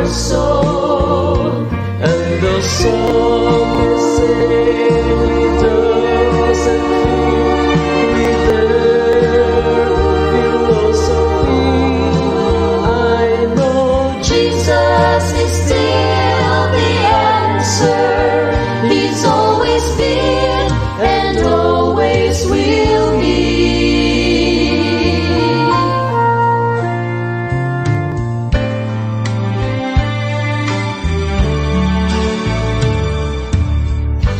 soul, and the song is saying doesn't fit with their philosophy. I know Jesus is still the answer. He's always been and always will be.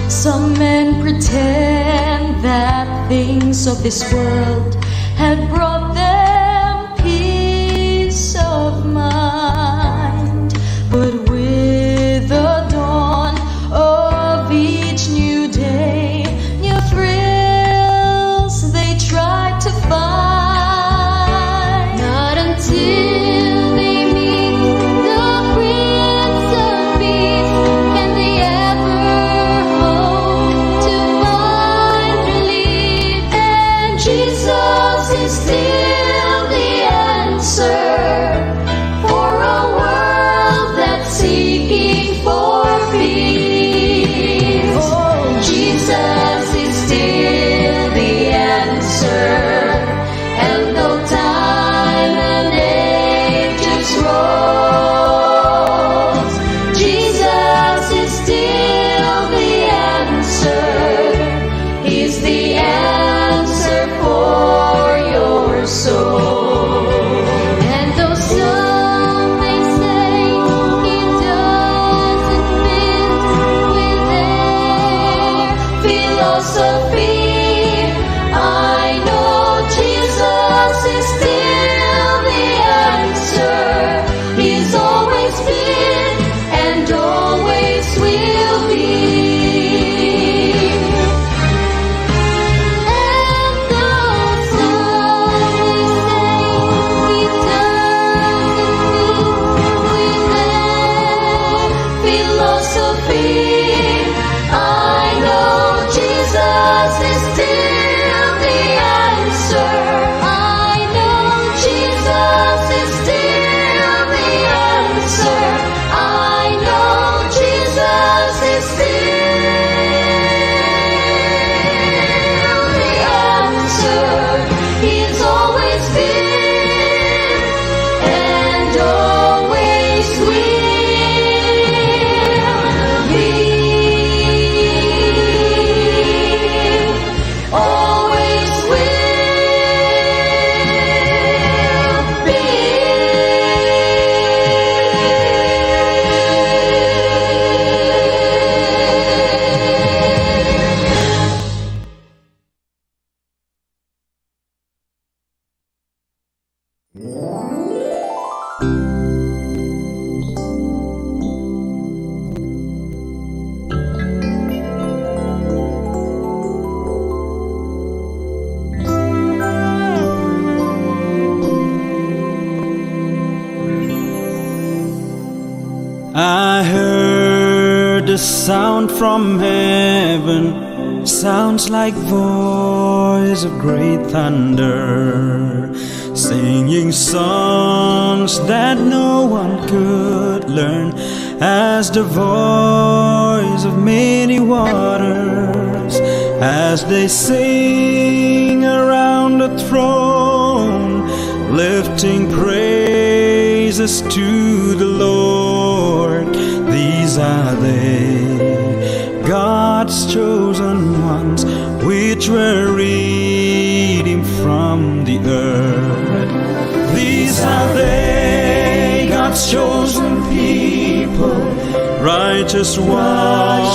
Some men pretend that things of this world have brought them peace of mind, but with the dawn of each new day, new thrills they try to find. Not until they meet the Prince of Peace can they ever hope to find relief. And Jesus is still the answer for a world that's seeking for peace. Oh, Jesus is still the answer. And though time and ages rolls, Jesus is still the answer. He's the answer for your soul. And though some may say he doesn't fit with their philosophy, I know Jesus is still the answer. He's always been and always will be. And though some may say he doesn't fit with their philosophy, I know Jesus is still the answer. I know Jesus is still the answer. I know Jesus is still the answer. He's always been and always will be. Always will be. I heard a sound from heaven, sounds like voice of great thunder, singing songs that no one could learn, as the voice of many waters, as they sing around the throne, lifting praises to the Lord. These are they, God's chosen ones, which were redeemed from the earth. These are they, God's chosen people, righteous ones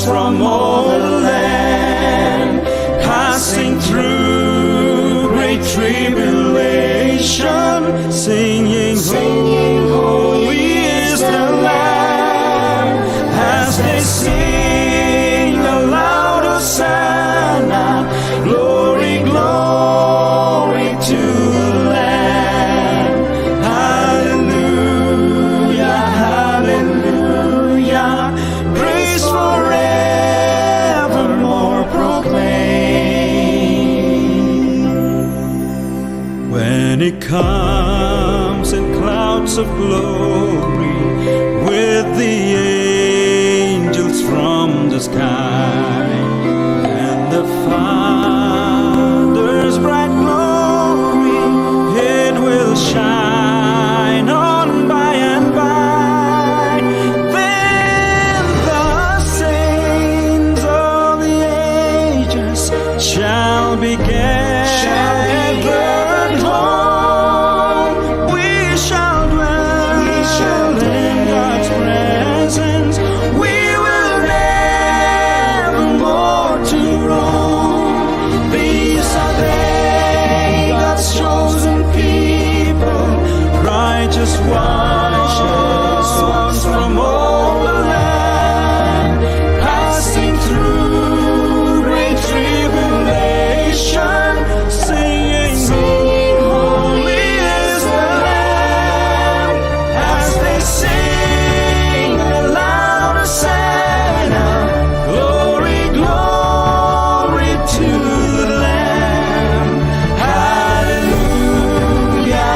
from all the land, passing through great tribulation, singing, holy is the Lamb, as they sing aloud, Hosanna, glory, glory to the Lamb. Hallelujah, hallelujah, praise forevermore proclaim. When it comes in clouds clouds of glory with the angels from the sky, and the Father's bright glory, it will shine on by and by. Then the saints of the ages shall be gathered home. We shall dwell in God's presence. We will never more to roam. These are they, God's chosen people, righteous ones from all the land, passing through great tribulation, singing, holy is the Lamb, as they sing the loud Hosanna, glory, glory to the Lamb. Hallelujah,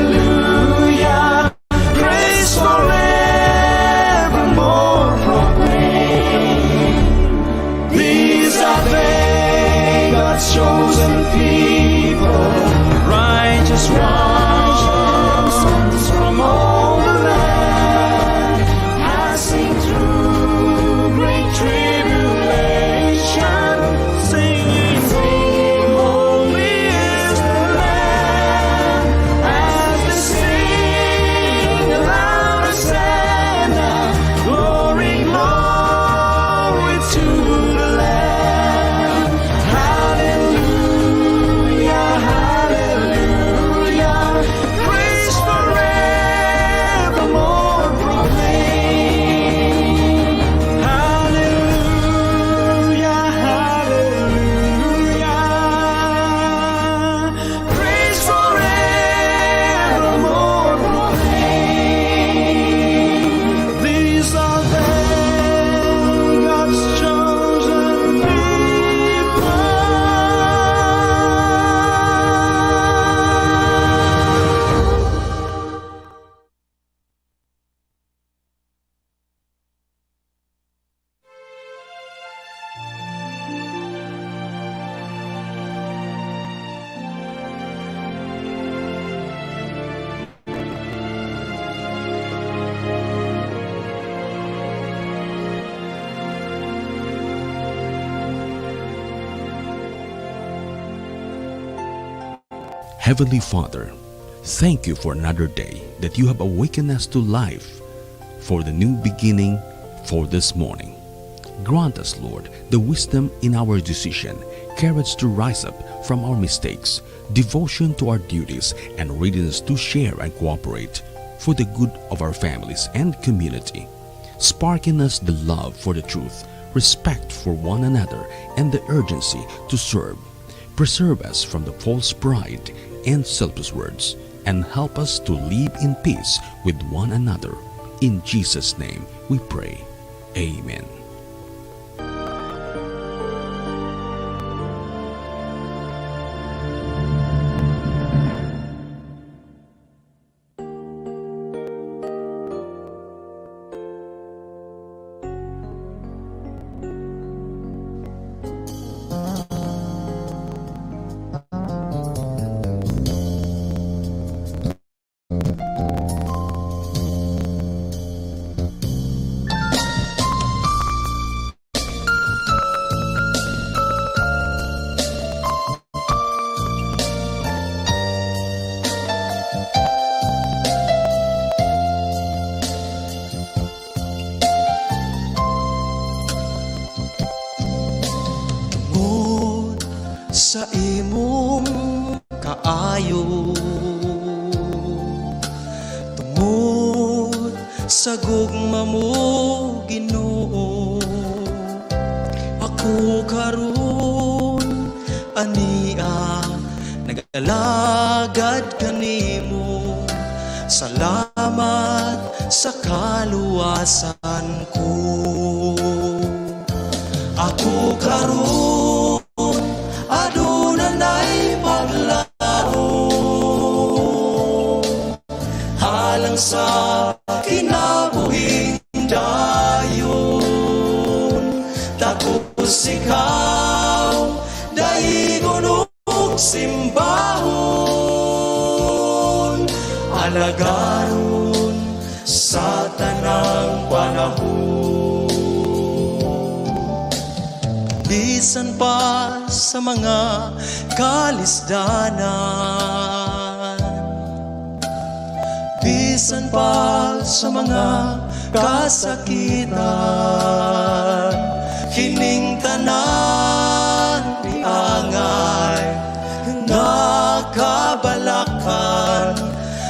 hallelujah, praise forevermore proclaim. These are they, God's chosen people, righteous ones from all the land, passing through great tribulation, singing, holy is the Lamb, as they sing the loud Hosanna, glory, glory to the Lamb. Hallelujah, hallelujah, praise forevermore proclaim. Hallelujah, hallelujah, praise forevermore proclaim. These are they, God's chosen people. Heavenly Father, thank you for another day that you have awakened us to life, for the new beginning, for this morning. Grant us, Lord, the wisdom in our decision, courage to rise up from our mistakes, devotion to our duties, and readiness to share and cooperate for the good of our families and community. Spark in us the love for the truth, respect for one another, and the urgency to serve. Preserve us from the false pride and selfish words, and help us to live in peace with one another. In Jesus' name we pray. Amen. Sa imong kaayo, tungod sa gugma mo, Ginoo, ako karon ania nag-alagad kanimo. Salamat sa kaluwasan ko. Ako karon adunay paglaom, alang sa kinabuhing dayon. Tapos ikaw, daigon ug simbahon, alagaron sa tanang panahon. Bisan pa sa mga kalisdanan, bisan pa sa mga kasakitan, kining tanan piangay nakabalakan,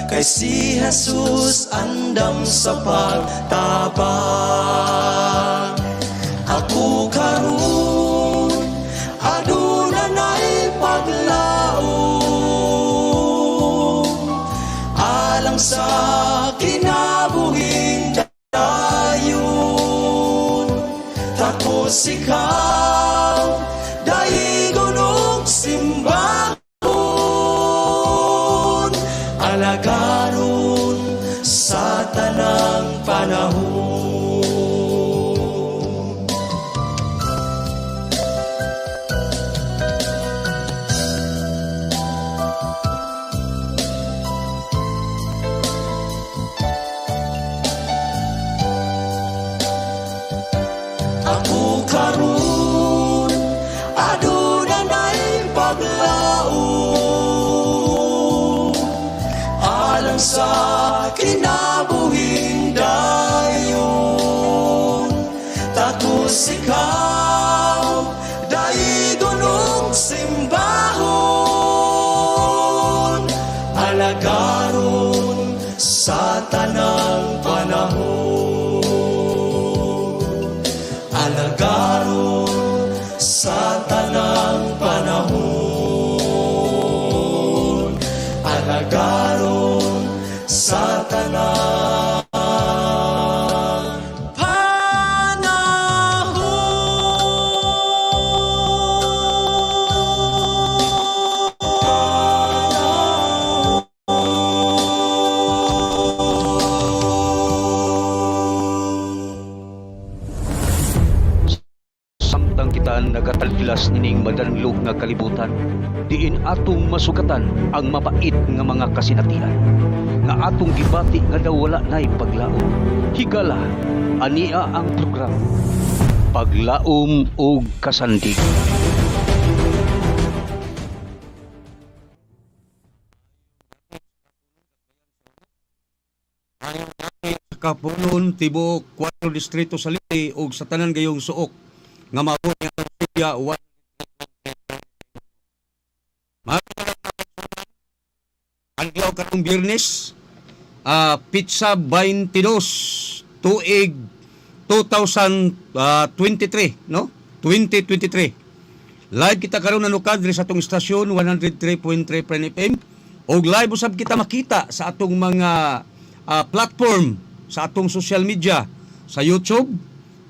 kay si Jesus andam sa pagtabang. Ako karon adunay paglaom, alang sa kinabuhing dayon. Tapos ikaw, daigon ug simbahon, alagaron sa tanang panahon. Ako karon adunay paglaom, alang sa kinabuhing dayon. Tapos ikaw, daigon ug simbahon, alagaron sa tanang panahon, alagaron sa tanang panahon, alagaron sa tanang Samtang kita nagatalpilas nining madanlog nga kalibutan, diin atong masugatan ang mapait nga mga kasinatian, nga atong gibati nga daw wala nay paglaom. Higala, ania ang programa, Paglaom ug Kasandig. Kapunon tibuok 4 distrito sa Liti ug sa tanan gayong suok nga mao nga siya adlaw karong Biyernes, Pizza 22 tuig 2023, no? 2023. Live kita karon nanukad diri sa atong istasyon 103.3 Prime FM ug live usab kita makita sa atong mga platform sa atong social media sa YouTube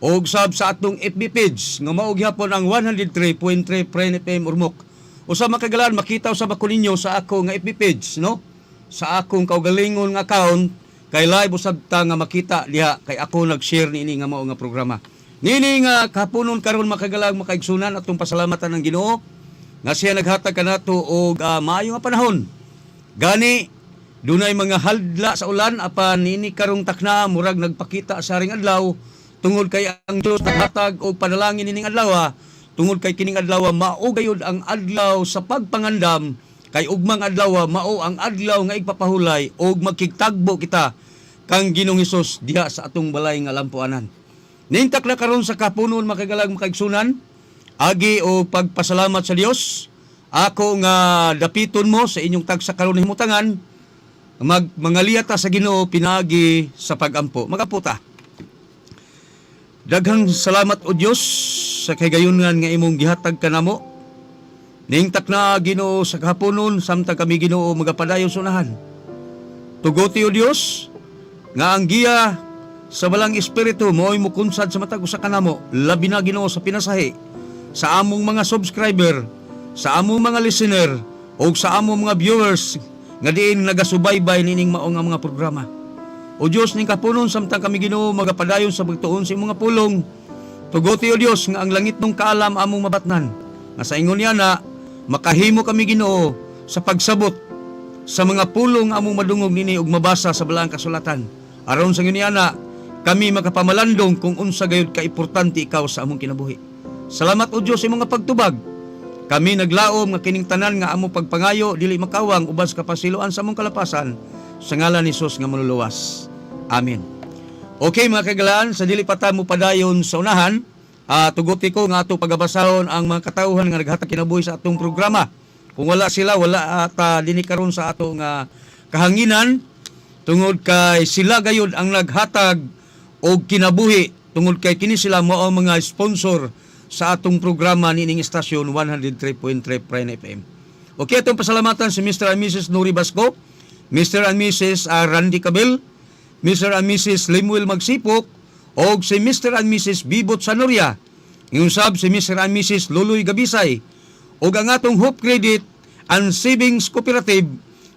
o sab sa atong FB page nga mao gyapon ang 103.3 Prime FM Urmok. Usa makagalan makita usab ako ninyo sa ako nga FB page, no? Sa akong kaugalingon nga account kay live usab ta nga makita diha kay ako nag-share niini nga mao nga programa. Nini nga kapunon karon makagalag makaigsunan atong pasalamatan ng Ginoo nga siya naghatag kanato og maayo nga panahon. Gani dunay mga haldla sa ulan apan nini karong takna murag nagpakita sa ring adlaw tungod kay ang Dios naghatag og panalangin nining adlaw tungod kay kining adlaw mao gayud ang adlaw sa pagpangandam kay ugmang adlaw mao ang adlaw nga igpapahulay og magkigtagbo kita kang Ginoong Hesus diha sa atong balay nga lampuanan. Ningtak na karon sa kapunon makagalag makaigsunan agi o pagpasalamat sa Dios. Ako nga dapiton mo sa inyong tagsa karon himutangan mangaliyat ta sa Ginoo pinagi sa pagampo. Magaputa. Daghang salamat o Dios sa kaygayonan nga imong gihatag kanamo. Ningtak na Ginoo sa kahaponon samtang kami Ginoo magapadayon sunahan. Tugoti o Dios nga ang giya sa balang espiritu mo'y mukunsad sa matag usa kanamo labi na Ginoo sa pinasahi sa among mga subscriber, sa among mga listener o sa among mga viewers nga diin nagasubaybay nining mao nga mga programa. O Dios ning kapunon samtang kami Ginoo magapadayon sa pagtuon sa imong nga pulong. Tuguti o Dios nga ang langit nung kaalam among mabatnan. Nga sa ingon niya na makahimo kami Ginoo sa pagsabot sa mga pulong among madungog nini ug mabasa sa balaang kasulatan. Aron sa ingon niya na kami makapamalandong kung unsa gayud ka importante ikaw sa among kinabuhi. Salamat o Dios sa imong nga pagtubag. Kami naglaom nga kining tanan nga among pagpangayo dili makawang uban sa kapasiloan sa among kalapasan sa ngalan ni Jesus nga manluluwas. Amen. Okay mga kagalaan, sa dili pa ta mo padayon sa unahan, tuguti ko nga ato pagabasahon ang mga katawhan nga naghatag kinabuhi sa atong programa. Kung wala sila, wala at dini karon sa atong kahanginan tungod kay sila gayud ang naghatag og kinabuhi tungod kay kini sila mao ang mga sponsor sa atong programa nining istasyon 103.3 Prime FM. Okay, atong pasalamatan si Mr. and Mrs. Nuri Basco, Mr. and Mrs. Randy Cabel, Mr. and Mrs. Lemuel Magsipok, o si Mr. and Mrs. Bibot Sanoria, yung sab si Mr. and Mrs. Luloy Gabisay, o ang atong Hope Credit and Savings Cooperative,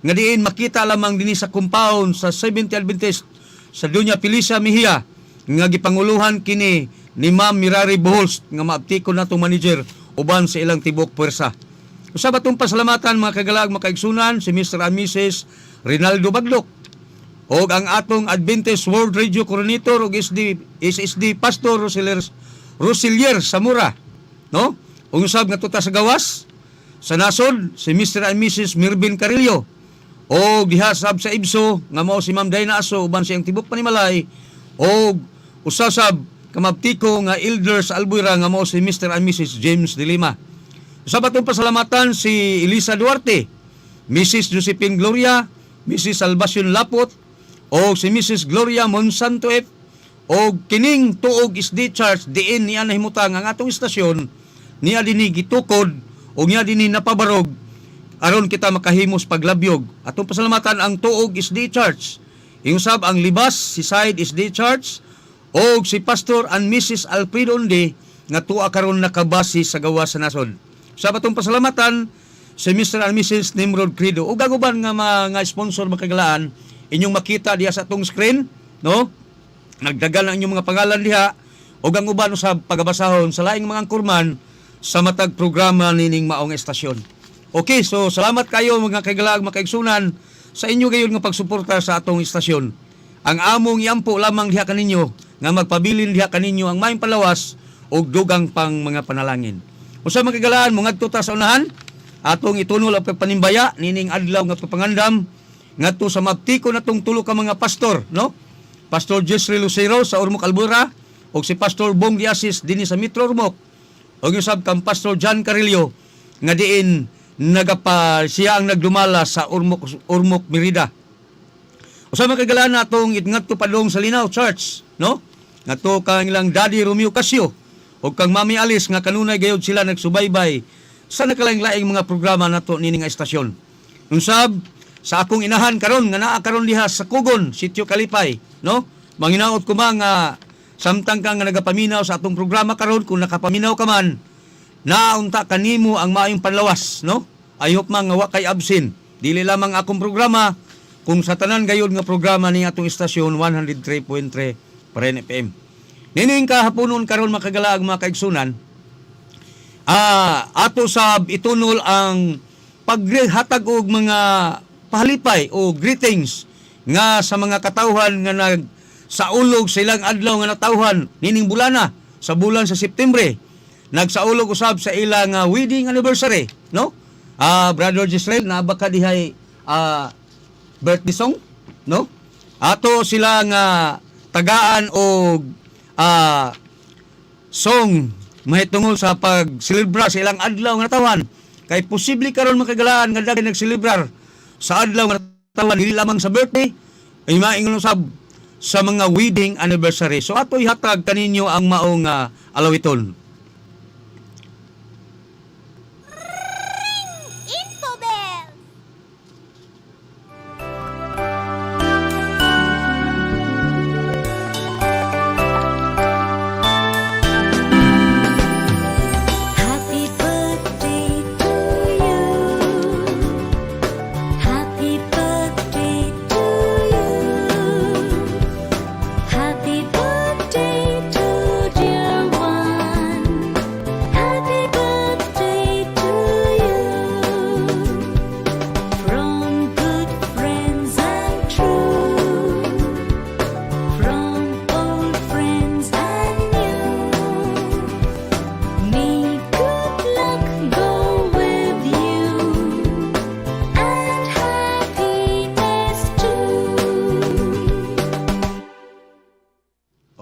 nga diin makita lamang din sa compound sa 70 Adventist sa Dunya Felicia Mejia, nga gipanguluhan kini ni Ma'am Mirari Bohols nga maaptikon natong manager uban sa ilang tibok puwersa. Usab atong pasalamatan mga kagalag makaigsunan si Mr. and Mrs. Rinaldo Badlok o ang atong Adventist World Radio Coordinator ug SSD Pastor Rosilier Samura, no? Ug usab nga tuta sa gawas sa nasod si Mr. and Mrs. Mirvin Carillo o diha sab sa Ibso nga mao si Ma'am Dayna Aso uban sa iyang tibok panimalay o usasab kamabtiko nga elder sa Albuera nga mao si Mr. and Mrs. James de Lima. Sa batong pasalamatan si Elisa Duarte, Mrs. Josephine Gloria, Mrs. Salvacion Lapot, o si Mrs. Gloria Monsanto F, o kining tuog SD Church diin niya nahimutang ang atong istasyon, niya dini gitukod o niya dini napabarog aron kita makahimos paglabyog. Atong pasalamatan ang tuog SD Church, ingusab ang libas si Side SD Church, o si Pastor and Mrs. Alfredo Onde nga tuwa karon nakabasi sa gawas sa nasod. Sa batong pasalamatan si Mr. and Mrs. Nimrod Credo o gaguban nga mga sponsor makagalaan inyong makita diha sa atong screen, no? Nagdagan ang inyong mga pangalan diha o ang uban sa pagabasahon sa laing mga kurman sa matag programa nining maong estasyon. Okay, so salamat kayo mga kagalag makaigsunan sa inyo gayon nga pagsuporta sa atong istasyon. Ang among iampo lamang diha kaninyo nga magpabilin diha kaninyo ang maayong palawas o dugang pang mga panalangin. Usa magagalaan mo ngadto ta sa unahan atong itunol ang pagpanimbaya nining adlaw nga pagpangandam ngadto sa mabtiko natong tulo ka mga pastor, no? Pastor Jessry Lucero sa Ormoc Albuera o si Pastor Bong Diasis dinhi sa Metro Ormoc o usab kang Pastor John Carillo nga diin siya ang nagdumala sa Ormoc Merida. Usa makagalaan natong ngadto padong sa Linaw Church, no? Ngadto kang ilang Daddy Romeo Casio o kang Mami Alice nga kanunay gayud sila nagsubaybay sa nakalaing-laing mga programa nato nining estasyon. Unsab sa akong inahan karon nga naa karon diha sa Kugon, Sitio Kalipay, no? Manginaot ko nga samtang ka nga nagapaminaw sa atong programa karon kung nakapaminaw ka man, naunta kanimo ang maayong panlawas, no? I hope nga wa kay absent. Dili lamang akong programa kung sa tanan gayud nga programa ni atong istasyon 103.3 Prime FM. Nining kahaponon karon makagalaag mga kaigsunan, ato sab itunol ang paghatag og mga pahalipay o greetings nga sa mga katawhan nga nagsaulog sa ilang adlaw nga natawhan nining bulana sa bulan sa Septembre. Nagsaulog usab sa ilang wedding anniversary, no? Brother Gisrael na baka dihay birthday song, no? Ato sila nga tagaan og song mahitungol sa pag-celebrar sa ilang adlaw nga tawan. Kay posible karon makagalaan nga daghan nag-celebrar sa adlaw nga tawan dili lamang sa birthday, ay maingon usab sa mga wedding anniversary. So ato ihatag kaninyo ang maong alawiton. Infobel! Happy birthday to you. Happy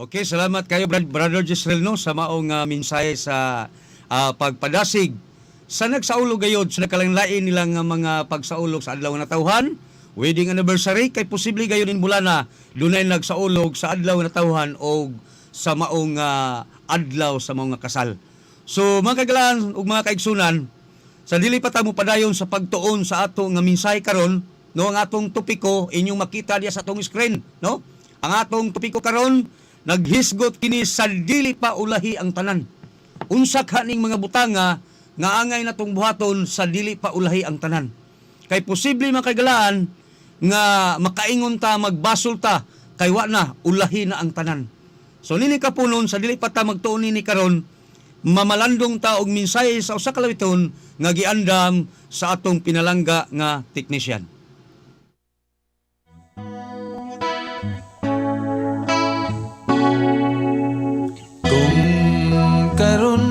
Okay, salamat kayo Brother Jisrael no sa maong mensahe sa pagpadasig sa nagsaulog gayod sa nakalanglain nilang mga pagsaulog sa adlaw nga tawhan, wedding anniversary kay posible gayud in bulana dunay nagsaulog sa adlaw nga tawhan o sa maong adlaw sa mga kasal. So mga kagalaan ug mga kaigsunan, sa dili pa ta mo padayon sa pagtuon sa ato nga mensahe karon, no, ang atong topiko inyong makita diya sa atong screen, no? Ang atong topiko karon naghisgot kini sa dili pa ulahi ang tanan. Unsa kaning mga butanga nga angay natong buhaton sa dili pa ulahi ang tanan. Kay posible makagalaan nga makaingon ta magbasol ta kay wa na ulahi na ang tanan. So nini kapunon sa dili pa ta magtuon nini karon, mamalandong ta og mensahe sa usa ka lawiton nga giandam sa atong pinalangga nga teknisyan. Kung karon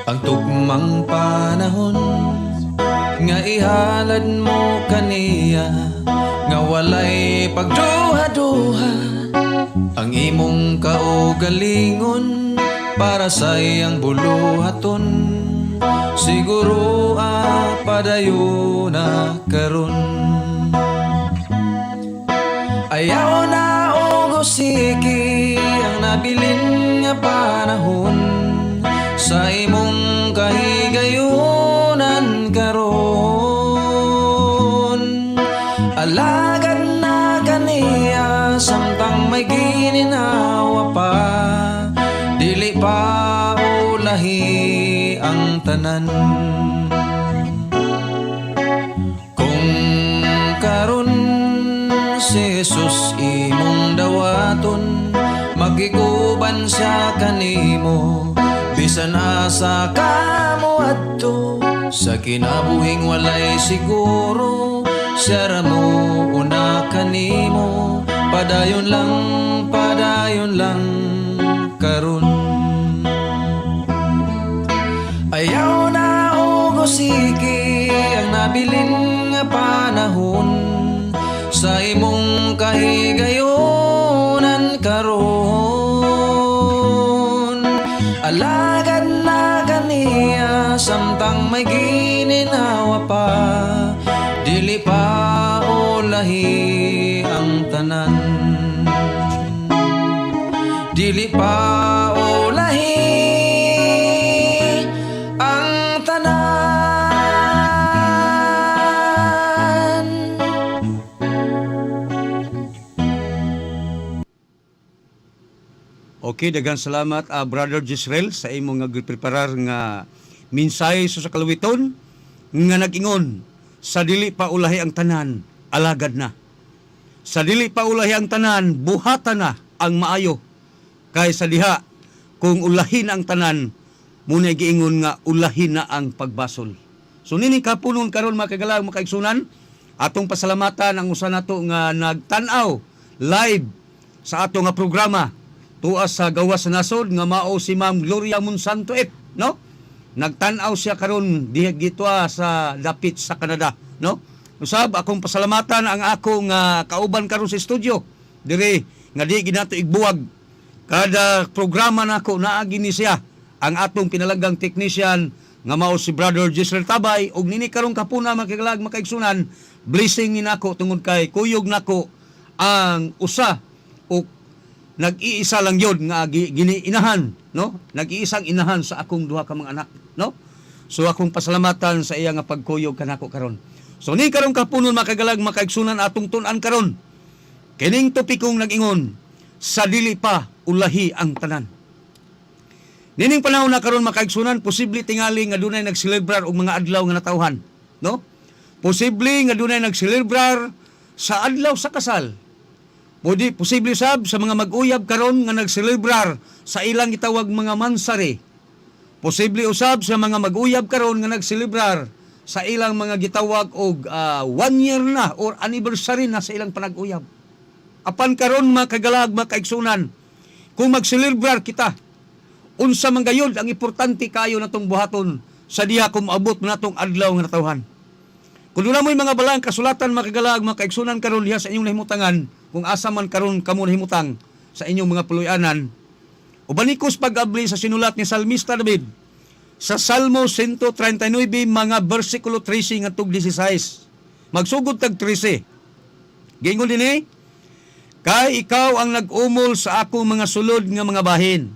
ang tugmang panahon nga ihalad mo kaniya nga walay pagduha-duha ang imong kaugalingon para sa iyang buluhaton, siguro padayon na karon. Ayaw na o gusiki ang nabilin nga panahon sa imong kahigayunan karon. Alagad na kaniya samtang may gininawa pa, dili pa ulahi ang tanan. Kung karon si Jesus imong dawaton, magiguban siya kanimo bisan asa ka mo adto sa kinabuhing walay siguro. Siya ra mo una kanimo, padayon lang karon. Ayaw na o gusiki ang nabilin nga panahon sa imong kahigayunan karon. Alagad na kaniya samtang may gininawa pa, dili pa ulahi ang tanan. Dili pa ulahi ang tanan. Okay, daghang salamat Brother Jisrael sa imong nga preparar nga mensahe sa kalawiton nga nag-ingon sa dili pa ulahi ang tanan, alagad na. Sa dili pa ulahi ang tanan, buhatan na ang maayo. Kay sa diha kung ulahi na ang tanan, muna giingon nga ulahi na ang pagbasol. So nini kapunon karon mga kagalang mga kaigsunan, atong pasalamatan ang usa nato nga nagtan-aw live sa ato nga programa tuas sa gawas sa nasod nga mao si Ma'am Gloria Monsanto F, no? Nagtan-aw siya karon dito sa dapit sa Canada, no? Usab akong pasalamatan ang akong kauban karon sa studio dire nga di ginato igbuwag kada programa nako naagi ni siya ang atong pinalanggang technician nga mao si Brother Jisrael Tabay og nini karong kapuna makikalag makaigsunan blessing ni nako tungod kay kuyog nako ang usa o nag-iisa lang yun nga giniinahan, no? Nag-iisang inahan sa akong duha ka mga anak, no? So akong pasalamatan sa iya nga pagkuyog kanako karon. So ni karong kapunon makagalag makaigsunan atong tun-an karon. Kining topikong nag-ingon sa dili pa ulahi ang tanan. Nining panahon na karon makaigsunan posible tingali nga dunay nagselebrar og mga adlaw nga natawhan, no? Posible nga dunay nagselebrar sa adlaw sa kasal. Pwede posible sab sa mga mag-uyab karon nga nagselebrar sa ilang gitawag mga mansari. Posible usab sa mga mag-uyab karon nga nagselebrar sa ilang mga gitawag og 1 year na or anniversary na sa ilang panag-uyab. Apan karon makagalag makaigsunan kung magselebrar kita, unsa man gayud ang importante kayo natong buhaton sa diha kung maabot natong adlaw nga natawhan. Kung wala mo'y mga balang kasulatan makagalag makaigsunan karon diha sa inyong nahimutangan, kung asa man karon kamo nahimutang sa inyong mga puloy-anan. Ubanikos pag-abli sa sinulat ni Salmista David sa Salmo 139 mga bersikulo 13 ngadtong 16. Magsugod tag 13. Gingon dinhi, kay ikaw ang nag-umol sa akong mga sulod nga mga bahin.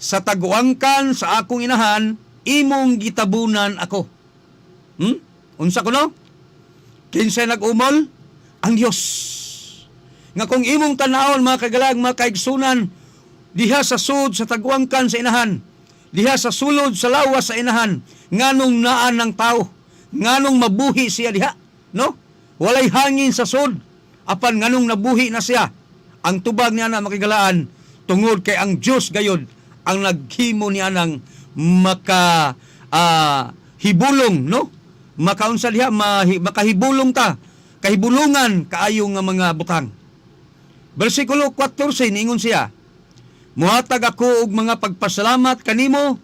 Sa taguangkan sa akong inahan, imong gitabunan ako. Unsa ko no? Kinsay nag-umol? Ang Dios. Nga kung imong tanawon mga kagalag, mga kaigsunan, diha sa sud sa taguangkan sa inahan, diha sa sulod sa lawas sa inahan, nganong naan ng tao, nganong mabuhi siya diha, no? Walay hangin sa sud, apan nganong nabuhi na siya. Ang tubag niya na makigalaan, tungod kay ang Dios gayod ang naghimo niya ng hibulong, no? Makaunsa diha, makahibulong ta, kahibulungan kaayo nga mga butang. Bersikulo 14 ingon siya, muhatag ako og mga pagpasalamat kanimo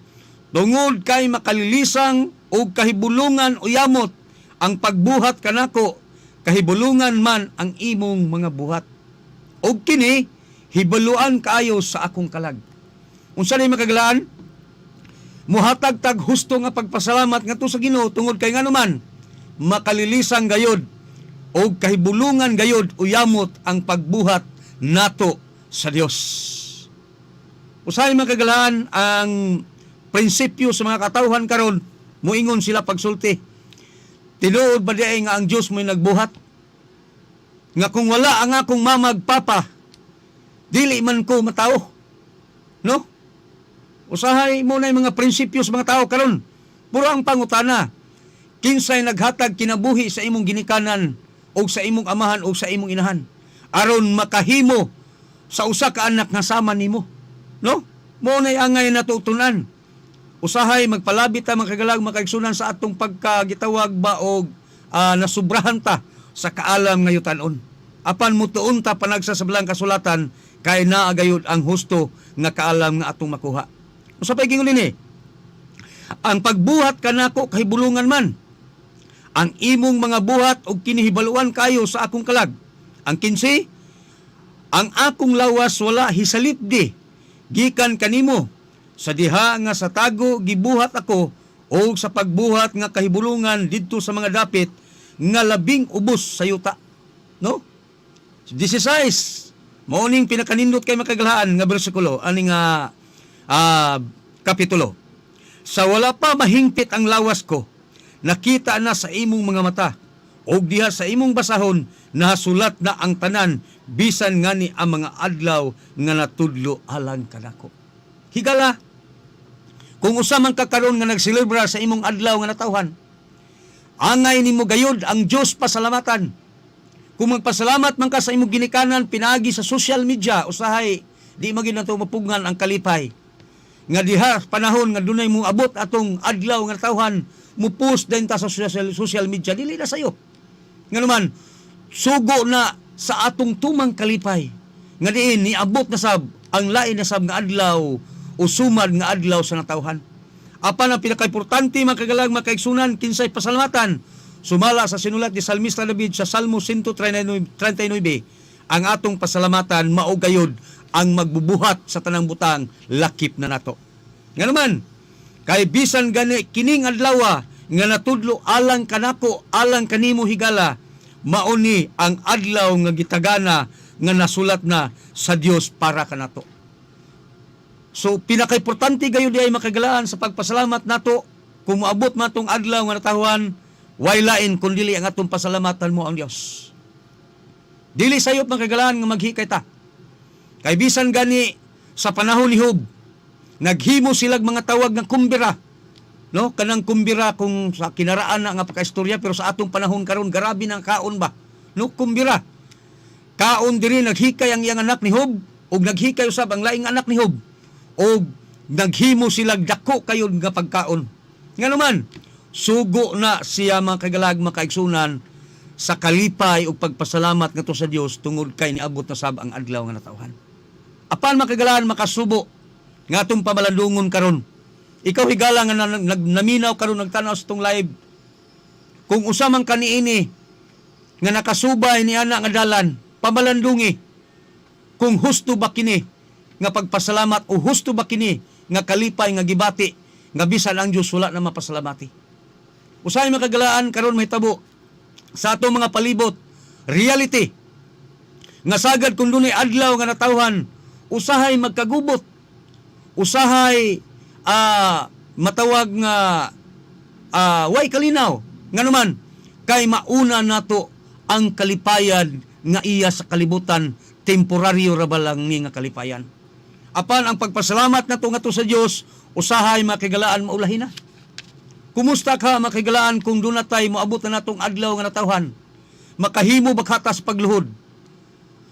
tungod kay makalilisang og kahibulungan uyamot ang pagbuhat kanako, kahibulungan man ang imong mga buhat. Og kini hibaluan kaayo sa akong kalag. Unsa ni makaglaan? Muhatag tag husto nga pagpasalamat ngadto sa Ginoo tungod kay nganuman makalilisang gayod og kahibulungan gayod uyamot ang pagbuhat nato sa Dios. Usahay makagalaan ang prinsipyo sa mga katawhan karon, muingon sila pagsulti. Tinuod ba diay nga ang Dios mo'y nagbuhat? Nga kung wala ang akong mamagpapa, dili man ko matao. No? Usahay mo na yung mga prinsipyo sa mga tao karon. Puro ang pangutana. Kinsay naghatag kinabuhi sa imong ginikanan o sa imong amahan o sa imong inahan aron makahimo sa usa ka anak nga sama nimo. No? Mo nay angay natutunan. Usahay magpalabit ta mga kagalag makaigsunan sa atong pagkagitawag ba og nasubrahan ta sa kaalam nga yutan-on. Apan mutuon ta panagsa sa belang kasulatan kay naa gayud ang husto nga kaalam nga atong makuha. Usa pay gingon dinhi, ang pagbuhat kanako kahibulungan man. Ang imong mga buhat og kinihibaluan kayo sa akong kalag. Ang 15, ang akong lawas wala hisalipdi gikan kanimo. Sa diha nga sa tago gibuhat ako o sa pagbuhat nga kahibulungan didto sa mga dapit nga labing ubos sa yuta. No? 16, mauning pinakanindot kay makagalahan nga bersikulo ani nga kapitulo. Sa wala pa mahingpit ang lawas ko, nakita na sa imong mga mata, o diha sa imong basahon, nasulat na ang tanan, bisan nga ni ang mga adlaw nga natudlo alang kanako. Higala, kung usa man ka karon nga nagselebra sa imong adlaw nga natawhan, angay nimo gayud ang Dios pasalamatan. Kung magpasalamat man ka sa imong ginikanan pinaagi sa social media, usahay di magid nato mapugngan ang kalipay. Nga diha panahon nga dunay mo abot atong adlaw nga natawhan, mo post din ta sa social media, dili na sayo. Nga naman, sugo na sa atong tumang kalipay. Nga diin, niabot na sab, ang lain na sab nga adlaw, o sumad nga adlaw sa natawhan. Apan ang pinaka-importante mga kagalag makaigsunan, kinsay pasalamatan, sumala sa sinulat ni Salmista David sa Salmo 139, ang atong pasalamatan maugayod ang magbubuhat sa tanang butang, lakip na nato. Nga naman, kay bisan gani kining adlaw nga natudlo alang kanako, alang kanimo higala, mauni ang adlaw nga gitagana nga nasulat na sa Dios para kanato. So pinaka-importante gayud ay makagalaan sa pagpasalamat nato, kung moabot man tong adlaw nga natawhan, way lain kundi ang atong pasalamatan mo ang Dios. Dili sayop makagalaan nga maghikay ta. Kay bisan gani sa panahon ni Job, naghimo silag mga tawag ng kumbira. No, kanang kumbira kung sa kinaraan na nga pagkaistorya, pero sa atong panahon karon grabe nang kaon ba. No, kumbira. Kaon diri naghikay ang iyang anak ni Job, ug naghikay usab ang laing anak ni Job, ug naghimo silag dako kayon nga pagkaon. Nga naman, sugo na siya mga kagalag makaigsunan sa kalipay ug pagpasalamat ngadto sa Dios tungod kay niabot na sab ang adlaw nga natawhan. Apan makagalaan makasubo nga atong pamalandungon karon. Ikaw higala nga naminaw karon nagtanaw sa tong live. Kung usa man kaniini nga nakasubay ni ana nga dalan, pamalandungi. kung husto ba kini nga pagpasalamat o husto ba kini nga kalipay nga gibati nga bisan ang Dios wala na mapasalamati. Usahay makagalaan karon mahitabo sa atong mga palibot reality nga sagad kung dunay adlaw nga natawhan usahay magkagubot, usahay matawag nga way kalinaw nga naman kay mauna nato ang kalipayan nga iya sa kalibutan temporaryo ra ba lang ni nga kalipayan. Apan ang pagpasalamat nato ngadto sa Dios usahay makigalaan maulahin na. Kumusta ka makigalaan kung doon na tayo moabot na natong adlaw nga natawhan? Makahimo baghatas pagluhod.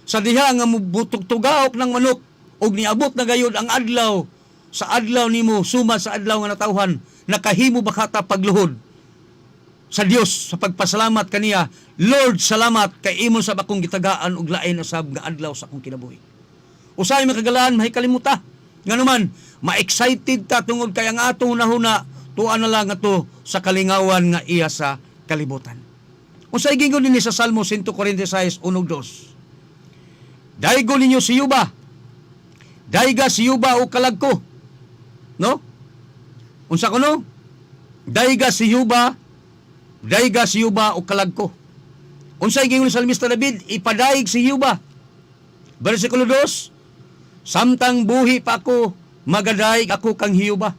Sa diha nga mubutog-tugaok ng manok og niabot na gayud ang adlaw sa adlaw nimo suma sa adlaw nga natawhan nakahimo baghata pagluhod sa Dios sa pagpasalamat kaniya. Lord, salamat kay imo sa akong gitagaan og lain usab nga adlaw sa akong kinabuhi. Usahay makagalaan mahikalimuta. Nganuman, ma-excited ta tungod kay ang atong hunahuna tuan na lang ato sa kalingawan nga iya sa kalibutan. Unsay gingon dinhi sa Salmo 146:1-2. Daygo ninyo si Yuba. Dayga si Yuba o kalagko. No? Unsa kuno? Dayga si Yuba. Dayga si Yuba o kalagko. Unsay gingon ni Salmista David, ipadayeg si Yuba. Bersikulo 2, samtang buhi pa ako, magadayeg ako kang Yuba.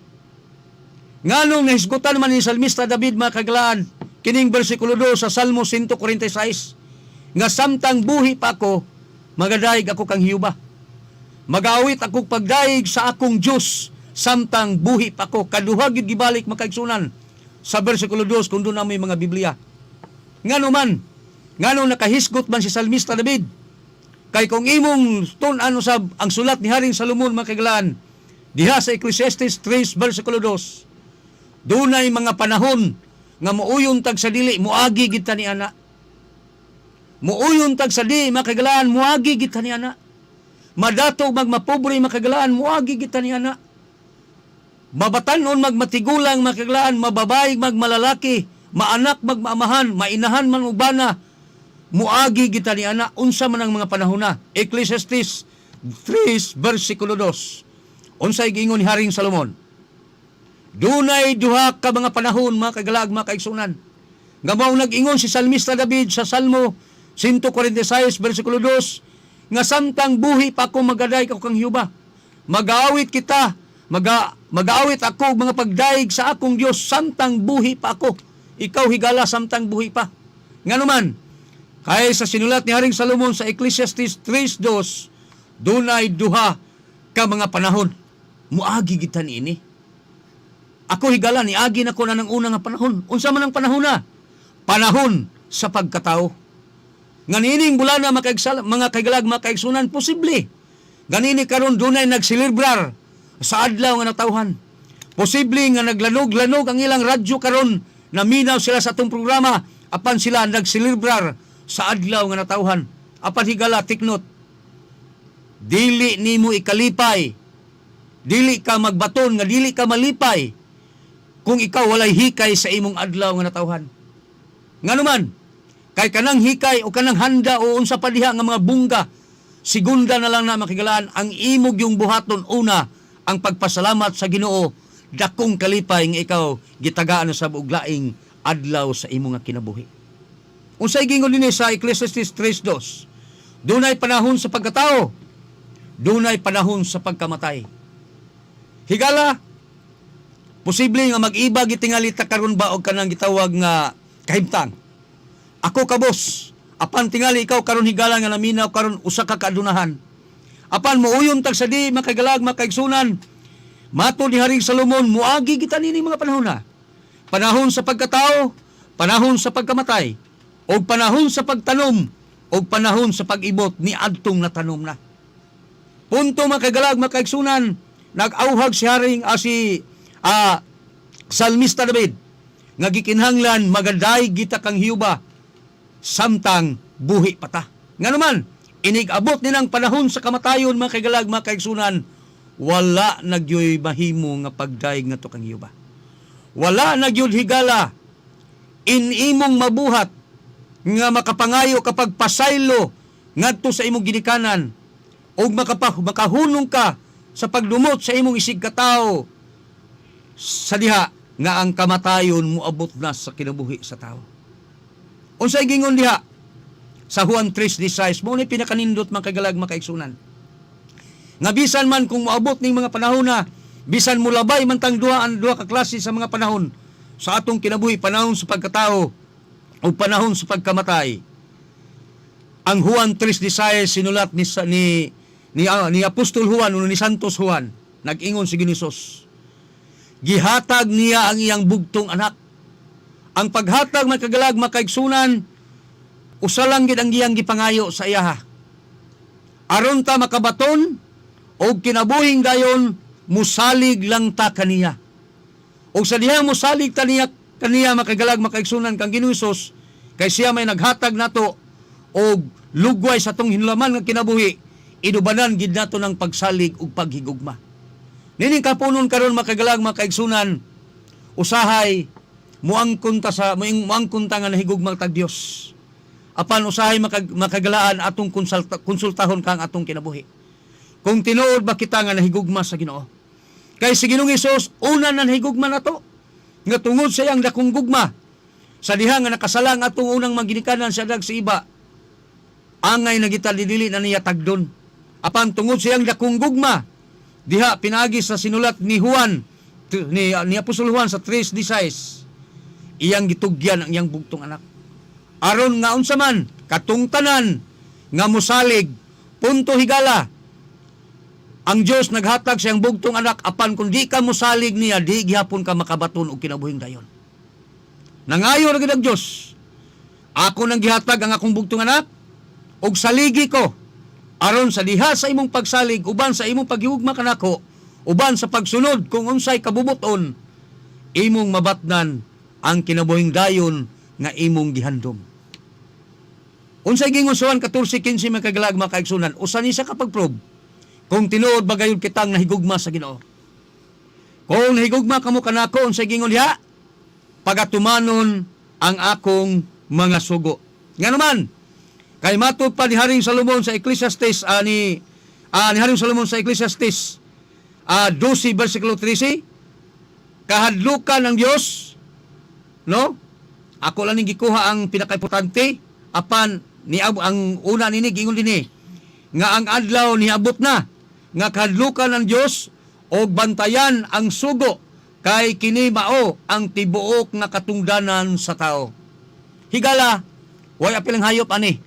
Nganong nahisgutan man ni Salmista David mga kagalaan, kining bersikulo 2 sa Salmo 146, nga samtang buhi pa ako, magadayeg ako kang Yuba. Magawit ako pagdayeg sa akong Diyos, samtang buhi pa ako. Kaduha gid gibalik makaigsunan sa bersikulo 2 kung doon na may mga Biblia. Ngano man, ngano nakahisgot man si Salmista David, kay kung imong tun-an usab ang sulat ni Haring Salomon mga kagalaan, diha sa Ecclesiastes 3 bersikulo 2, dunay mga panahon nga muuyon tag sa dili muagi gid ta ni ana. Muuyon tag sa dili mga kagalaan muagi gid ta ni ana. Madatog magmapobre mga kagalaan muagi gid ta ni ana. Mabatanon magmatigulang mga kagalaan, mababayig magmalalaki, maanak magmaamahan, mainahan man ubana, muagi gid ta ni ana. Unsa man ang mga panahon na. Ecclesiastes 3 bersikulo 2. Unsay giingon ni Haring Salomon? Dunay duha ka mga panahon mga kagalag mga kaigsunan. Nga mao nag-ingon si Salmista David sa Salmo 146 bersikulo 2 nga samtang buhi pa ako magaday ako kang Yuba. Mag-aawit kita, mag-aawit ako mga pagdaig sa akong Dios samtang buhi pa ako. Ikaw higala samtang buhi pa. Nganuman, kay sa sinulat ni Haring Salomon sa Ecclesiastes 3:2, dunay duha ka mga panahon. Muagi kita niini. Ako higala ni agi na ko na ng unang panahon. Unsa man ang panahon na? Panahon sa pagkatao. Ganining bulana mga kaigalag mga kaigsunan posible. Ganini karon dunay nagsilibrar sa adlaw nga natawhan. Posible nga naglanog-lanog ang ilang radyo karon, naminaw sila sa atong programa apan sila nagsilibrar sa adlaw nga natawhan. Apan higala tiknot. Dili nimo ikalipay. Dili ka magbaton nga dili ka malipay kung ikaw walay hikay sa imong adlaw nga natawhan. Nganuman, kay kanang hikay o kanang handa o unsa pa diha nga mga bungga, segunda na lang na makigalaan ang imog yung buhaton. Una, ang pagpasalamat sa Ginoo, dakong kalipay nga ikaw gitagaan sa buglaing adlaw sa imong nga kinabuhi. Unsay gingon dinhi sa Ecclesiastes 3:2, dunay panahon sa pagkatao, dunay panahon sa pagkamatay. Higala, posible nga mag-iba gitingali ta karon ba og kanang gitawag nga kahimtang. Ako kabos, apan tingali ikaw karon higala nga naminaw karon usa ka kaadunahan. Apan muuyon tag sa di makagalag makaigsunan. Mato ni Haring Salomon, muagi kita nini mga panahon na. Panahon sa pagkatao, panahon sa pagkamatay, og panahon sa pagtanom, og panahon sa pag-ibot ni adtong natanom na. Punto makagalag makaigsunan, nag-auhag si Haring Salmista David nga gikinhanglan magaday gita kang Yuba samtang buhi pata. Nganuman, inig-abot ninang panahon sa kamatayon mga kagalag mga kaigsunan, wala nagyoy mahimo nga pagdaig nga to kang Yuba. Wala nagyud higala imong mabuhat nga makapangayo kapag pasaylo ngadto sa imong ginikanan o makahunong ka sa pagdumot sa imong isig katao sa diha nga ang kamatayon moabot na sa kinabuhi sa tao. Unsay gingon diha sa Juan 3:16 mo ni pinakanindot man kagalag makaigsunan. Nga bisan man kung moabot ning mga panahon na bisan mo labay man tang duha ka klase sa mga panahon sa atong kinabuhi, panahon sa pagkatao o panahon sa pagkamatay. Ang Juan 3:16 sinulat ni Apostol Juan o ni Santos Juan, nag-ingon si Ginisos. Gihatag niya ang iyang bugtong anak. Ang paghatag man kagalag makaigsunan, usa lang gid ang iyang gipangayo sa iyaha. Aron ta makabaton og kinabuhing dayon musalig lang ta kaniya. O sa diha musalig ta kaniya makagalag makaigsunan kang Ginoong Hesus, kay siya may naghatag nato og lugway sa tong hinulaman nga kinabuhi, inubanan gid nato ng pagsalig ug paghigugma. Nining kapunon karon makagalag makaigsunan, usahay muangkon ta nga nahigugma tag Dios. Apan usahay makagalaan atong konsultahon kang atong kinabuhi. Kung tinuod ba kita nga nahigugma sa Ginoo? Kay si Ginoong Hesus una na nahigugma nato nga tungod sa iyang dakong gugma. Sa diha nga nakasalang atong unang maginikanan sa dag sa iba, angay na kita didili na niya tagdon. Apan tungod sa iyang dakong gugma, diha pinagi sa sinulat ni Juan ni Apostol Juan sa 3:16, iyang gitugyan ang iyang bugtong anak. Aron nga unsa man katungtanan nga mosalig, punto higala, ang Dios naghatag sa iyang bugtong anak, apan kung di ka mosalig niya, di gihapon ka makabaton og kinabuhing dayon. Nangayo ra gid ang Dios, ako nang gihatag ang akong bugtong anak og saligi ko aron sa diha sa imong pagsalig uban sa imong paghigugma kanako, uban sa pagsunod kung unsay kabubuton, imong mabatnan ang kinabuhing dayon nga imong gihandom. Unsay gingon sa Juan 14:15 makagalag makaigsunan, usa ni sa kapag-prove kung tinuod ba gayud kitang nahigugma sa Ginoo. Kung nahigugma kamo kanako, unsay gingon diha? Pagatumanon ang akong mga sugo. Nga naman, kay matud pa ni Haring Salomon sa Ecclesiastes ni Haring Salomon sa Ecclesiastes 12 versikulo 13, kahadlukan ng Dios, no? Ako lang ning gikuha ang pinakaimportante, apan ang una nini gingon dinhi nga ang adlaw niabot na nga kahadlukan ng Dios og bantayan ang sugo, kay kini mao ang tibuok nga katungdanan sa tao. Higala, way apilang hayop ani.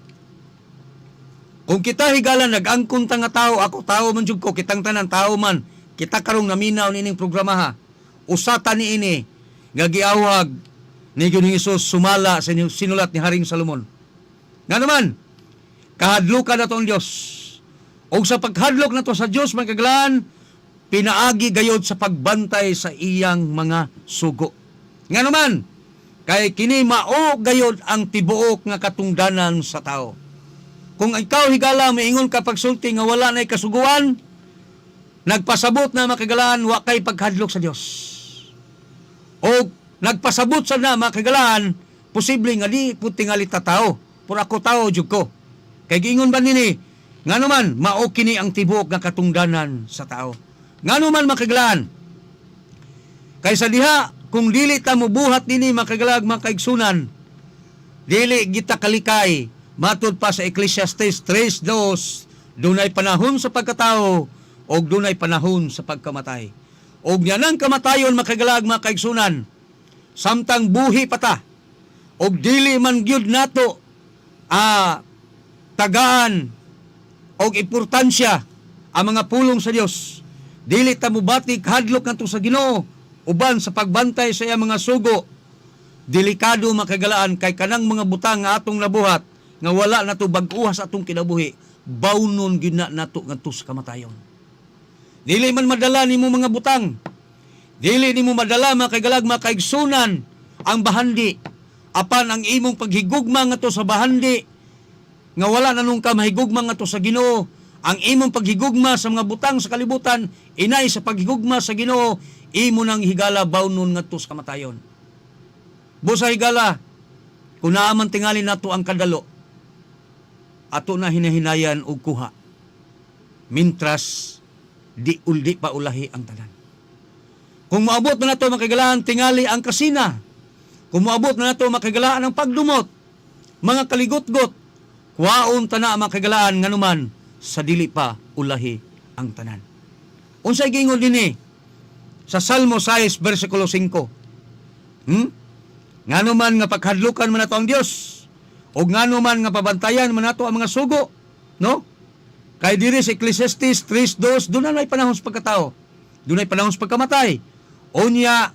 Kung kita higala nag-angkon ta nga tao, ako tao man jud ko, kitang tanan tao man, kita karong naminaw nining programa ha. Usata ni ini nga giawhag ni Ginoong Hesus sumala sa sinulat ni Haring Salomon. Nga naman, kahadlukan na to ang Diyos. O sa paghadlok na to sa Diyos, magkaglaan, pinaagi gayod sa pagbantay sa iyang mga sugo. Nga naman, kay kini mao gayod ang tibuok nga katungdanan sa tao. Kung ikaw higala, maingon ka pagsulti nga wala na'y kasuguan, nagpasabot na makagalaan, wa kay paghadlok sa Diyos. O nagpasabot sa na makagalaan, posible nga di puti nga lita tao. Pura ako tao, jud ko. Kay giingon ba nini, nga naman, mao kini ang tibuok nga katungdanan sa tao. Nga naman makagalaan, kaysa diha, kung dili ta mo buhat nini makagalag makaigsunan, dili kita kalikay, matud pa sa Ecclesiastes 3:2, dunay panahon sa pagkatao o dunay panahon sa pagkamatay. O nyanang kamatayon makagalag makaigsunan, samtang buhi pata, o dili man gyud nato tagaan o importansya ang mga pulong sa Dios. Dili ta mo batik hadlok ngadto sa Ginoo uban sa pagbantay sa iyang mga sugo. Delikado makagalaan kay kanang mga butang nga atong nabuhat nga wala nato bag-uha sa atong kinabuhi, bawnon gina nato ngadto sa kamatayon. Dili man madala nimo mga butang, dili nimo madala makagalag makaigsunan ang bahandi, apan ang imong paghigugma ngadto sa bahandi nga wala na nung ka mahigugma ngadto sa Ginoo, ang imong paghigugma sa mga butang sa kalibutan, inay sa paghigugma sa Ginoo, imo nang higala bawnon ngadto sa kamatayon. Busa higala, kung naaman tingali nato ang kadalo, ato na hinahinayan og kuha. mintras di pa ulahi ang tanan. Kung maabot na nato makigalaan tingali ang kasina, kung maabot na nato makigalaan ang pagdumot, mga kaligot-got, kwaon tana ang makigalaan nganuman sa dili pa ulahi ang tanan. Unsay giingon dinhi sa Salmo 6 bersikulo 5. Nganuman nga paghadlukan man nato ang Dios, o nganuman nga pabantayan man nato ang mga sugo, no? Kay diri sa Ecclesiastes 3:2, doon na panahon sa pagkatao, doon ay panahon sa pagkamatay. Unya,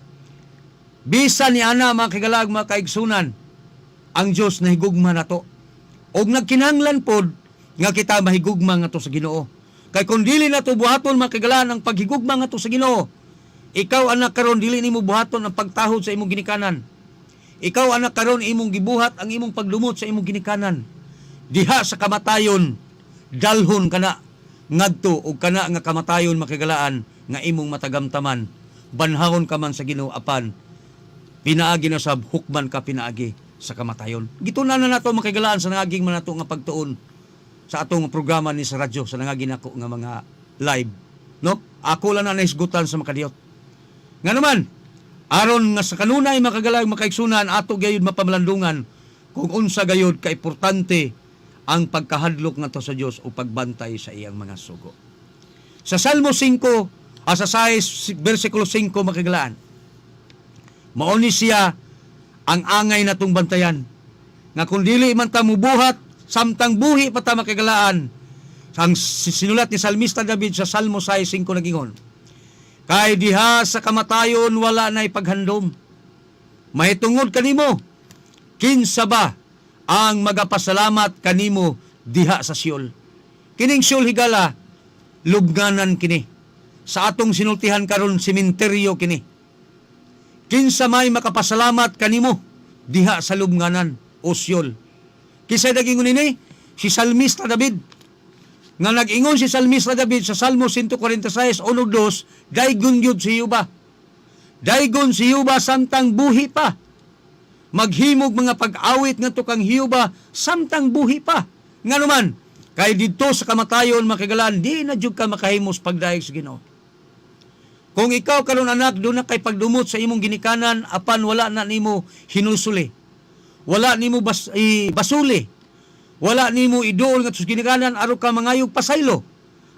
bisan ni ana mga kagalag mga kaigsunan, ang Dios nahigugma nato. Og nagkinahanglan pod nga kita mahigugma nga to sa Ginoo. Kay kung dili nato buhaton mga kagalaan ang paghigugma nga to sa Ginoo, ikaw anak karon dili nimo buhaton ang pagtahod sa imong ginikanan. Ikaw anak karon imong gibuhat ang imong pagdumot sa imong ginikanan. Diha sa kamatayon, dalhon kana ngadto og kana nga kamatayon makagalaan nga imong matagamtaman. Banhawon ka man sa Ginoo apan pinaagi na sab hukman ka pinaagi sa kamatayon. Gitunan na nato makagalaan sa nangaging man nato nga pagtuon sa atong programa ni sa radyo sa nangaging nako nga mga live, no? Ako lang na naisgutan sa makadiyot. Nga naman, aron nga sa kanunay makagalag makaigsunan ato gayud mapamalandungan kung unsa gayud ka importante ang pagkahadlok nato sa Dios o pagbantay sa iyang mga sugo. Sa Salmo 5, sa 6 bersikulo 5 makagalaan, mauni siya ang angay natong bantayan nga kung dili man ta mubuhat samtang buhi pa ta makagalaan. Ang sinulat ni Salmista David sa Salmo 6:5 nagingon, kay diha sa kamatayon wala na'y paghandom. Mahitungod kanimo, kinsa ba ang magapasalamat kanimo diha sa Siol? Kining Siol higala, lubnganan kini. Sa atong sinultihan karon sementeryo kini. Kinsa may makapasalamat kanimo diha sa lubnganan o Siol? Kisay nagingon ini? Si Salmista David. Nga nag-ingon si Salmista David sa Salmo 146, 1-2, daygon yun si Yuba. Daygon si Yuba samtang buhi pa. Maghimog mga pag-awit nga tukang Yuba samtang buhi pa. Nga naman, kay dito sa kamatayon makigalan, di na jud ka makahimos pagdaig sa Ginoo. Kung ikaw karon anak, doon na kay pagdumot sa imong ginikanan, apan wala na nimo hinulsuli. Wala nimo basuli. Wala nimo idol nga sus ginikanan aron ka mangayog pasaylo.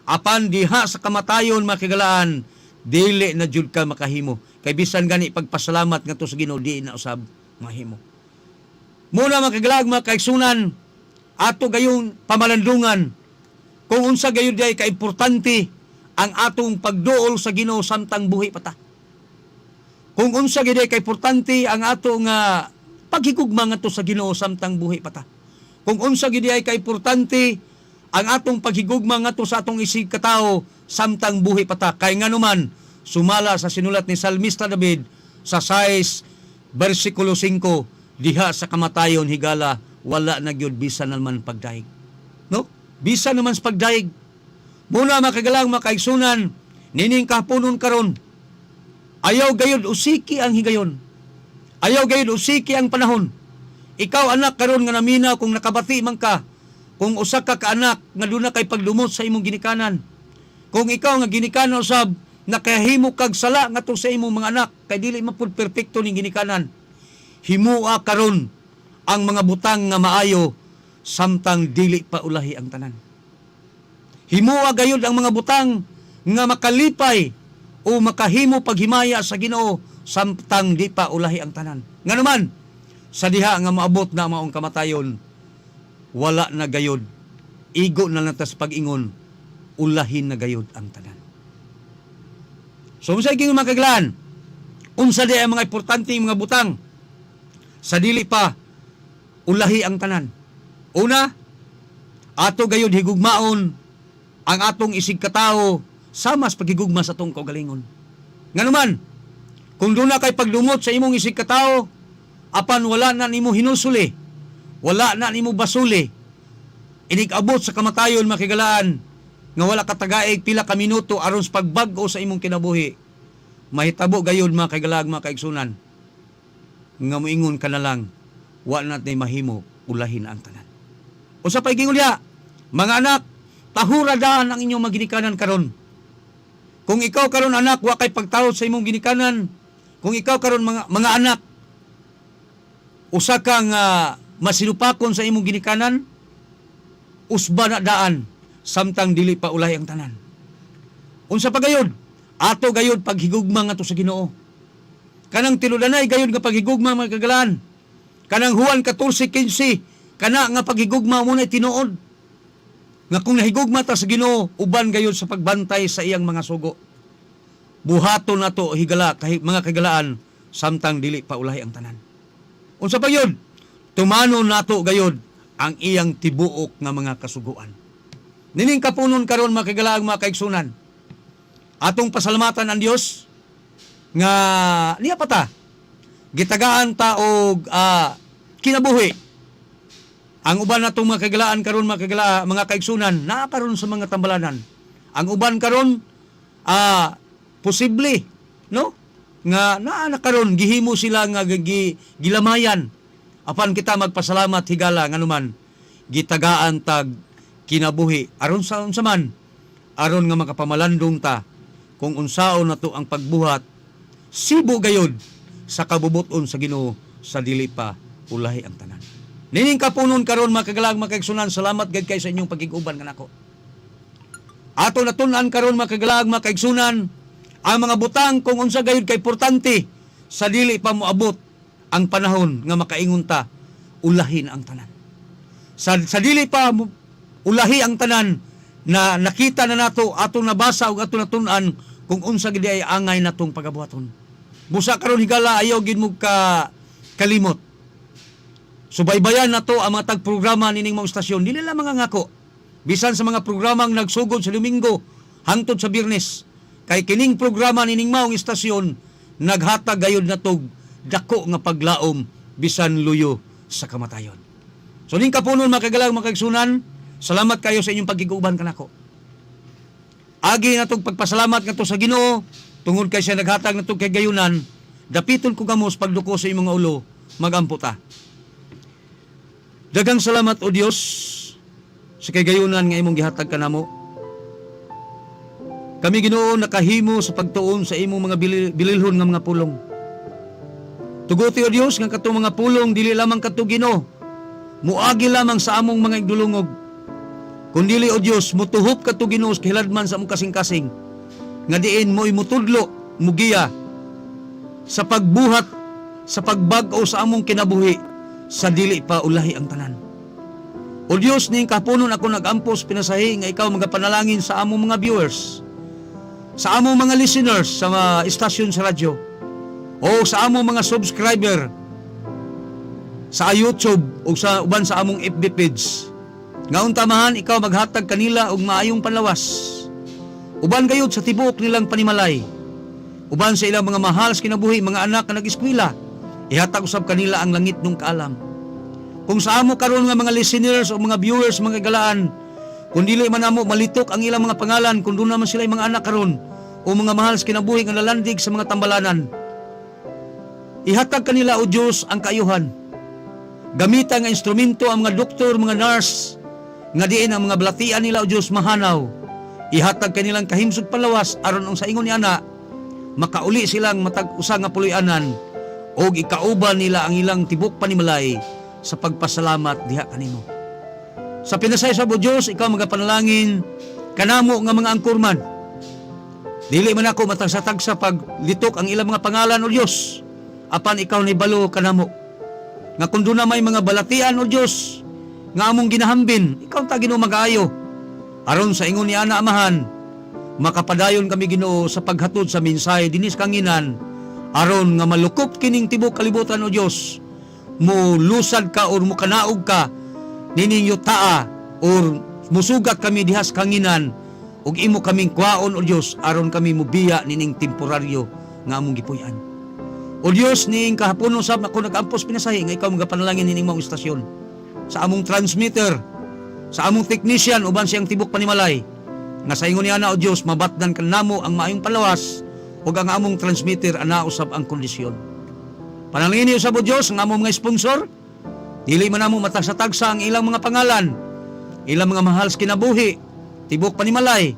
Apan diha sa kamatayon makigalaan, dili na jud ka makahimo. Kay bisan gani pagpasalamat nga to sa Ginoo di na usab mahimo. Muna makigalag mga kaigsunan, ato gayong pamalandungan kung unsa gayon di kaimportante ang atong pagduol sa Ginoo samtang buhi pa ta. Kung unsa gid kaimportante ang atong paghigugma ngadto sa Ginoo samtang buhi pa ta. Kung unsa gid ay kaimportante ang atong paghigugma ngadto sa atong isig katao samtang buhi pa ta. Kay nganuman sumala sa sinulat ni Salmista David sa 6 bersikulo 5, diha sa kamatayon higala wala na gyud bisan naman pagdaig. No? Bisan naman sa pagdaig. Muna makagalang makaigsunan, nining kahaponon karon, ayaw gayud usiki ang higayon. Ayaw gayud usiki ang panahon. Ikaw anak karon nga namina kung nakabati man ka, kung usa ka kaanak nga duna kay pagdumot sa imong ginikanan. Kung ikaw nga ginikanan usab nakahimo kag sala ngadto sa imong mga anak, kay dili man pud perpekto ning ginikanan. Himua karon ang mga butang nga maayo samtang dili pa ulahi ang tanan. Himua gayud ang mga butang nga makalipay o makahimo paghimaya sa Ginoo samtang di pa ulahi ang tanan. Nga naman, sa diha nga maabot na maong kamatayon, wala na gayud. Igo na lang tas pag-ingon, ulahin na gayud ang tanan. So, unsa gyud makaglaan? Unsa di ang mga importante mga butang sa dili pa ulahi ang tanan? Una, ato gayud higugmaon ang atong isig katao sama sa paghigugma sa atong kaugalingon. Nga naman, kung doon na kay pagdumot sa imong isig katao, apan wala na nimo hinusuli, wala na nimo basuli, inig-abot sa kamatayon makigalaan, nga wala katagaig pila ka minuto aron sa pagbag-o sa imong kinabuhi, mahitabo gayud mga kaigalag mga kaigsunan, nga moingon ka na lang, wala na mahimo ulahin ang tanan. O sa paigingol ya, mga anak, Tahuradahan ang inyong mga ginikanan karon. Kung ikaw karon anak, wa kay pagtawad sa imong ginikanan. Kung ikaw karon mga anak, usa kang masinupakon sa imong ginikanan, usba na daan, samtang dili pa ulay ang tanan. Unsa pa gayud? Ato gayud paghigugma nga to sa Ginoo. Kanang tinudanay gayud nga paghigugma mga kagalaan. Kanang Juan 14:15, kana nga paghigugma mo na tinuod. Nga kung nahigugma ta sa Ginoo, uban gayud sa pagbantay sa iyang mga sugo. Buhaton nato higala mga kagalaan, samtang dili pa ulay ang tanan. Unsa pa yun? Tumano nato gayud ang iyang tibuok nga mga kasuguan. Nining kapunon karon mga kagalaang mga kaigsunan. Atong pasalamatan ang Dios nga niya pata gitagaan ta og kinabuhi. Ang uban natong mga kagalaan karon mga kaigsunan naa karon sa mga tambalanan. Ang uban karon posible no nga naa na karon gihimo sila nga gilamayan. Apan kita magpasalamat higala nganuman gitagaan tag kinabuhi aron sa unsa man aron nga makapamalandong ta kung unsaon nato ang pagbuhat sibo gayod sa kabubuton sa Ginoo sa dili pa ulahi ang tanan. Nining kapunon karon mga kagalang mga kaigsunan, salamat gid kay sa inyong pagig-uban kanako. Ato natun-an karon mga kagalang mga kaigsunan ang mga butang kung unsa gayud kay importante sa dili pa moabot ang panahon nga makaingon ta ulahin ang tanan. Sa dili pa ulahi ang tanan na nakita na nato atong nabasa ug atong natun-an kung unsa gid ay angay natong pagabuhaton. Busa karon higala ayaw gid mo kalimot. Subaybayan nato ang mga tagprograma nining mga istasyon, dili lang mga ngako. Bisan sa mga programang nagsugod sa Domingo hangtod sa Biyernes, kay kining programa nining maong istasyon naghatag gayud natog dako nga paglaom bisan luyo sa kamatayon. So ning kapunon mga kagalang mga kaigsunan, salamat kayo sa inyong pagig-uban kanako. Agi natong pagpasalamat ngadto sa Ginoo tungod kay siya naghatag natong kay gayunan, dapiton ko gamos pagduko sa imong ulo, magampo ta. Daghang salamat o Dios sa kay gayunan nga imong gihatag kanamo. Kami Ginoo nakahimo sa pagtuon sa imong mga bililhon nga mga pulong. Tuguti o Dios nga katong mga pulong dili lamang kadto Ginoo, muagi lamang sa among mga igdulungog. Kundili o Dios mutuhop kadto Ginoo sa hiladman sa among kasing-kasing. Nga diin mo'y mutudlo, mugiya sa pagbuhat, sa pagbag-o sa among kinabuhi, sa dili pa ulahi ang tanan. O Dios, ning kapunon ako nag-ampos pinasahi nga ikaw magapanalangin sa among mga viewers, sa among mga listeners sa mga istasyon sa radyo, o sa among mga subscriber sa YouTube o sa uban sa among FB page. Ngaon tamahan ikaw maghatag kanila og maayong panlawas. Uban gayud sa tibuok nilang panimalay. Uban sa ilang mga mahal sa kinabuhi, mga anak na nag-eskwela, ihatag usab kanila ang langit ng kaalam. Kung sa amo karon nga mga listeners o mga viewers mga galaan, kung dili man amo malitok ang ilang mga pangalan, kung doon naman sila mga anak karon o mga mahal sa kinabuhi nga nalandig sa mga tambalanan, ihatag kanila o Dios ang kaayuhan. Gamita nga instrumento ang mga doktor, mga nurse, nga diin ang mga balatian nila o Dios mahanaw. Ihatag kanilang kahimsog palawas aron ang sa ingon ni ana makauli silang matag usa nga puloy-anan og ikauban nila ang ilang tibok panimalay sa pagpasalamat diha kanimo. Sa pinasay sa Dios, ikaw magapanalangin kanamo nga mga angkorman. Dili man ako matagsa-tag sa paglitok ang ilang mga pangalan o Dios. Apan ikaw ni balo kanamo. Nga kun na may mga balatian o Dios nga among ginahambin, ikaw ta Ginoo mag-aayo. Aron sa ingon ni ana amahan, makapadayon kami Ginoo sa paghatod sa mensahe dinis kanginan, aron nga malukop kining tibok kalibutan o Dios. Mo lusad ka or mo kanaog ka nining yutaa or musugat kami dihas kanginan ug imo kaming kwaon o Dios aron kami mubiya nining temporaryo nga among gipuy-an. O Dios, ning kahapon usab ako nag-ampos pinasahi nga ikaw magapanalangin nining mga istasyon sa among transmitter, sa among technician uban siyang tibok panimalay nga sa ingon niya na o Dios mabatdan kanamo ang maayong palawas ug ang among transmitter ana usab ang kondisyon. Panalangin niyo sa Dios ang among mga sponsor, dili man namo matagsa-tagsa ang ilang mga pangalan, ilang mga mahal sa kinabuhi, tibok panimalay,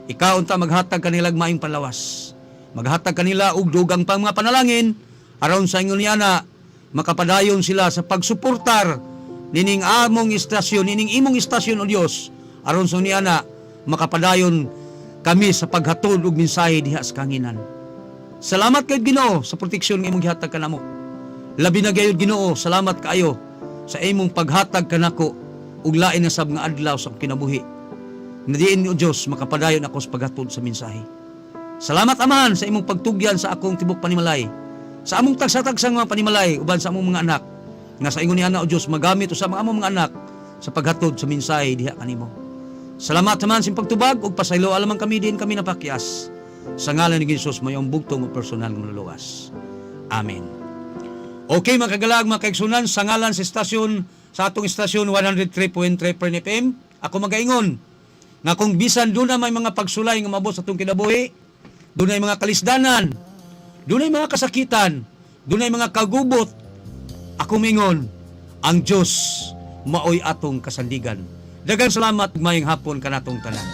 ikaw unta maghatag kanila maayong panlawas. Maghatag kanila og dugang pang mga panalangin aron sa ingon niana makapadayon sila sa pagsuportar nining among istasyon, nining imong istasyon o Dios aron sa niana makapadayon kami sa paghatod og mensahe diha sa kanginan. Salamat kay Ginoo sa proteksyon nga imong gihatag kanamo. Labi na gayud Ginoo, salamat kaayo sa imong paghatag kanako ug lain na sab nga adlaw sa kinabuhi. Nadiin o Dios makapadayon ako sa paghatod sa mensahe. Salamat Aman sa imong pagtugyan sa akong tibok panimalay. Sa among tagsa-tagsang mga panimalay uban sa among mga anak nga sa ingon niana o Dios magamit usab ang among mga anak sa paghatod sa mensahe diha kanimo. Salamat Aman sa imong pagtubag ug pasaylo alamang kami din kami napakyas. Sa ngalan ni Jesus mayong bugtong ug personal nga luluwas. Amen. Okay mga kagalag, mga kaigsunan, sa ngalan sa istasyon, sa atong istasyon 103.3 FM, ako magaingon nga kung bisan doon na may mga pagsulay nga mabot sa atong kinabuhi, doon ay mga kalisdanan, doon ay mga kasakitan, doon ay mga kagubot, ako mingon, ang Diyos maoy atong kasandigan. Daghang salamat, mayong hapon kanatong tanan.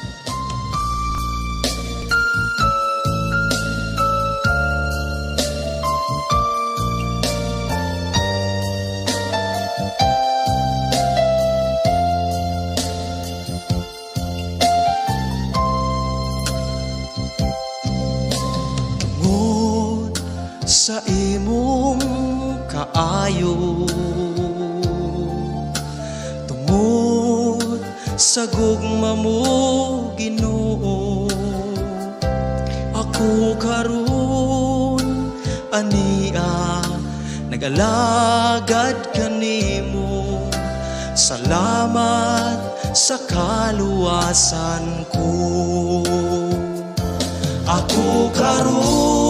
Tungod sa imong kaayo, tungod sa gugma mo Ginoo, ako karon ania nagalagad kanimo. Salamat sa kaluwasan ko. Ako karon